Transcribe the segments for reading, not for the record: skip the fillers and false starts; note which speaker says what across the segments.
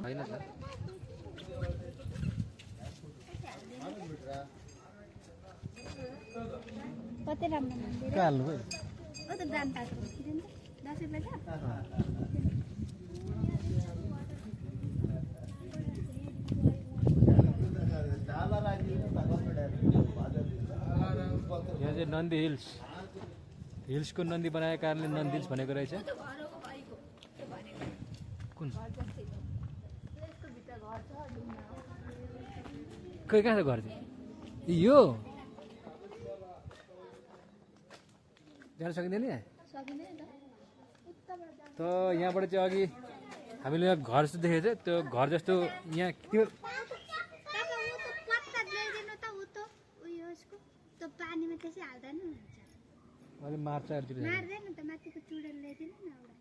Speaker 1: होइन सर
Speaker 2: कति राम्रो मन्दिर
Speaker 1: काल्नु
Speaker 2: हो त दान पाएको किन त 10 रुपैयाँ
Speaker 1: यहाँ चाहिँ नन्दी हिल्सको नन्दी बनाएको कारणले नन्दी हिल्स भनेको रहेछ कुन खै कहाँ छ घर चाहिँ यो जान सकिँदैन यहाँ त यहाँबाट चाहिँ अघि हामीले यहाँ घर जस्तो देखेको छ त्यो घर जस्तो यहाँ त्यो
Speaker 2: पानीमा त्यसै हाल्दैन
Speaker 1: अलि मार्छ
Speaker 2: मार्दैन त माथिको चुडेल ल्याइदिनु न एउटा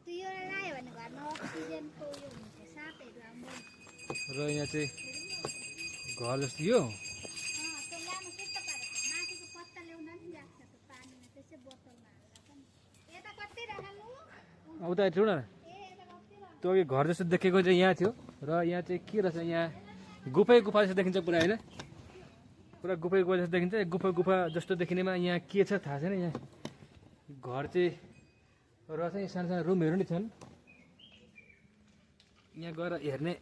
Speaker 2: त्यो एउटा लायो भने घरमा अक्सिजनको उयो हुन्छ सापहरू आउँदैन
Speaker 1: र यहाँ चाहिँ घर जस्तो यो
Speaker 2: त्यो लामो सुत्त पारेको माथिको पत्ता ल्याउन नि जान्छ त पानीमा त्यसै बोतलमा हालेर पनि यता कति राख्नु
Speaker 1: उता हेर्छु न त्यो अघि घर जस्तो देखेको चाहिँ यहाँ थियो र यहाँ चाहिँ के रहेछ यहाँ गुफै गुफा जस्तो देखिन्छ पुरा होइन पुरा गुफै गुफा जस्तो देखिन्छ गुफा जस्तो देखिनेमा यहाँ के छ थाहा छैन यहाँ घर चाहिँ र चाहिँ सानो सानो रुमहरू नि छन् यहाँ गएर हेर्ने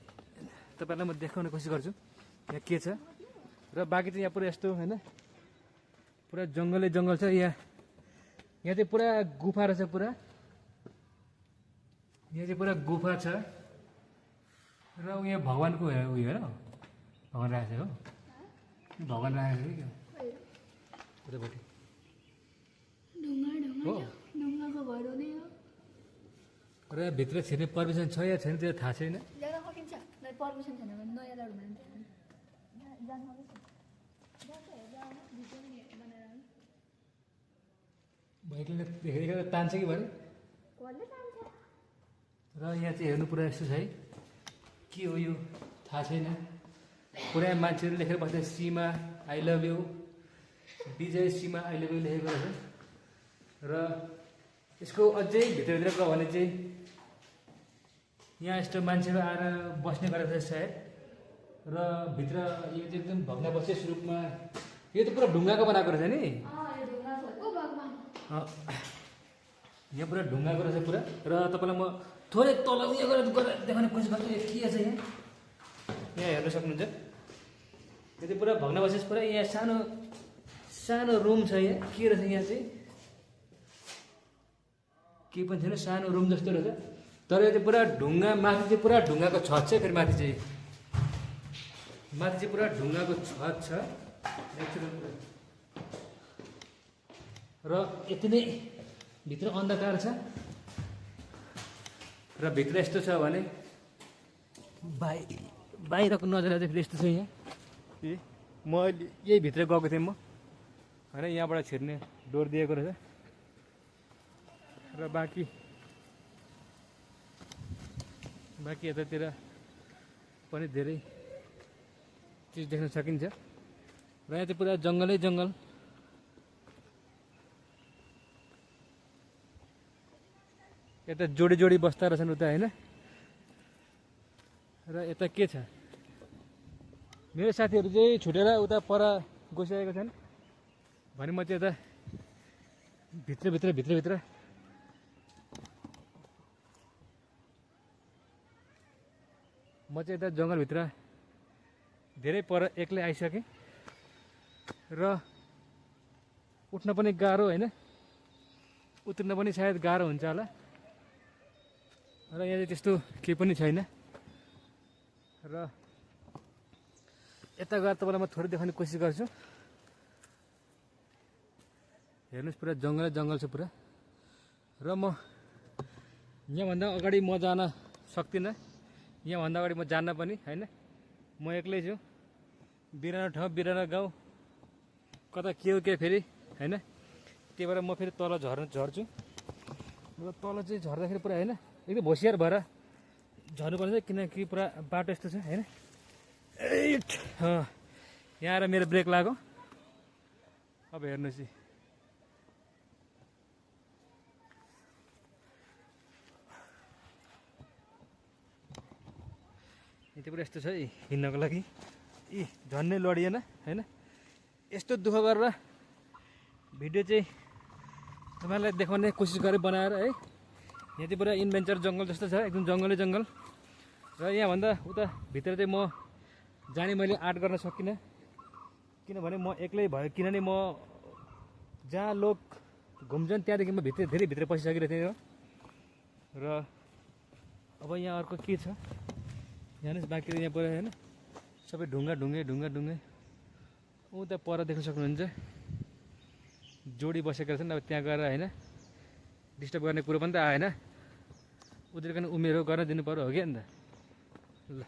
Speaker 1: तपाईँलाई म देखाउने कोसिस गर्छु यहाँ के छ र बाँकी चाहिँ यहाँ पुरा यस्तो होइन पुरा जङ्गलै जङ्गल छ यहाँ चाहिँ पुरा गुफा रहेछ पुरा यहाँ चाहिँ पुरा गुफा छ र यहाँ भगवान्को उयो होइन भगवान् राखेको हो भगवान् राखेको कि क्या उतापट्टि हो
Speaker 2: ढुङ्गाको घर हुने हो
Speaker 1: र भित्र छिर्ने पर्मिसन छ या छैन त्यो थाहा छैन
Speaker 2: जान सकिन्छ पर्मिसन छैन भने नयाँ लाडु मान्छ
Speaker 1: भाइले देखेर तान्छ कि भने र यहाँ चाहिँ हेर्नु पुरा यस्तो छ है के हो यो थाहा छैन पुरा मान्छेहरू लेखेर बस्छ Seema I love you Vijay Seema I love you लेखेको रहेछ र यसको अझै भित्रभित्र गयो भने चाहिँ यहाँ यस्तो मान्छेहरू आएर बस्ने गरेको रहेछ सायद र भित्र यो चाहिँ एकदम भग्नावशेष रूपमा यो त पुरा ढुङ्गाको बनाएको रहेछ नि यहाँ पुरा ढुङ्गाको रहेछ पुरा र तपाईँलाई म थोरै तल उयो गरेर देखाउने कोसिस गर्छु के छ यहाँ हेर्न सक्नुहुन्छ यो चाहिँ पुरा भग्नावशेष पुरा यहाँ सानो सानो रुम छ यहाँ के रहेछ यहाँ चाहिँ केही पनि छैन सानो रुम जस्तो रहेछ तर यो चाहिँ पुरा ढुङ्गा माथि चाहिँ पुरा ढुङ्गाको छत छ फेरि माथि चाहिँ पुरा ढुङ्गाको छत छ र यति नै भित्र अन्धकार छ र भित्र यस्तो छ भने बाहिरको नजरा चाहिँ फेरि यस्तो छ यहाँ म अहिले यही भित्र गएको थिएँ म होइन यहाँबाट छिर्ने डोर दिएको रहेछ र बाँकी यतातिर पनि धेरै चिज देख्न सकिन्छ र यहाँ चाहिँ पुरा जङ्गलै जङ्गल यता जोडी जोडी बस्दा रहेछन् उता होइन र यता के छ मेरो साथीहरू चाहिँ छुटेर उता पर गइसकेको छन् भने म चाहिँ यता भित्रभित्र म चाहिँ यता जङ्गलभित्र धेरै पर एक्लै आइसकेँ र उठ्न पनि गाह्रो होइन उत्रिन पनि सायद गाह्रो हुन्छ होला र यहाँ चाहिँ त्यस्तो केही पनि छैन र यता गएर तपाईँलाई म थोरै देखाउने कोसिस गर्छु हेर्नुहोस् पुरा जङ्गलै जङ्गल छ पुरा र म यहाँभन्दा अगाडि म जान सक्दिनँ यहाँभन्दा अगाडि म जान्न पनि होइन म एक्लै छु बिरानो ठाउँ बिरानो गाउँ कता के हो के फेरि होइन त्यही भएर म फेरि तल झर्छु र तल चाहिँ झर्दाखेरि पुरा होइन एकदम होसियार भएर झर्नुपर्छ किनकि पुरा बाटो यस्तो छ होइन यहाँ आएर मेरो ब्रेक लाग्यो अब हेर्नुहोस् यति पुरा यस्तो छ है हिँड्नको लागि झन्नै लडिएन होइन। यस्तो दुःख गरेर भिडियो चाहिँ तपाईँलाई देखाउने कोसिस गरेँ बनाएर है। यहाँ चाहिँ पुरा इन्भेन्चर जङ्गल जस्तो छ, एकदम जङ्गलै जङ्गल। र यहाँभन्दा उता भित्र चाहिँ म जाने मैले आँट गर्न सकिनँ, किनभने म एक्लै भयो। किनभने म जहाँ लोक घुम्छन् त्यहाँदेखि म धेरै भित्र पसिसकिरहेको थिएँ। र अब यहाँ अर्को के छ यहाँ बाँकी यहाँ पर होइन, सबै ढुङ्गा उता पर देख्न सक्नुहुन्छ। जोडी बसेका छन्। अब त्यहाँ गएर होइन डिस्टर्ब गर्ने कुरो पनि त आएन, उनीहरूको उमेर हो गर्न दिनु पऱ्यो हो कि अन्त। ल